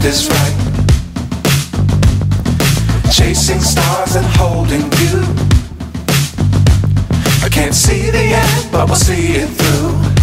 is right. Chasing stars and holding you. I can't see the end, but we'll see it through.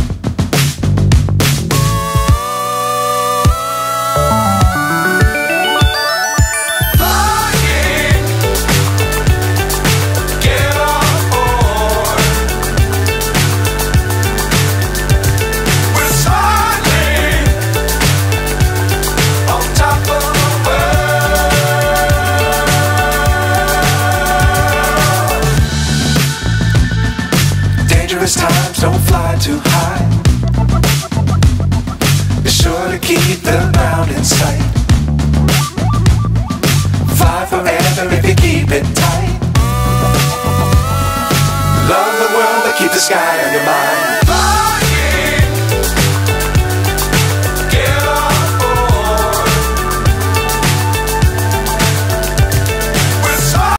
Times don't fly too high. Be sure to keep the ground inside.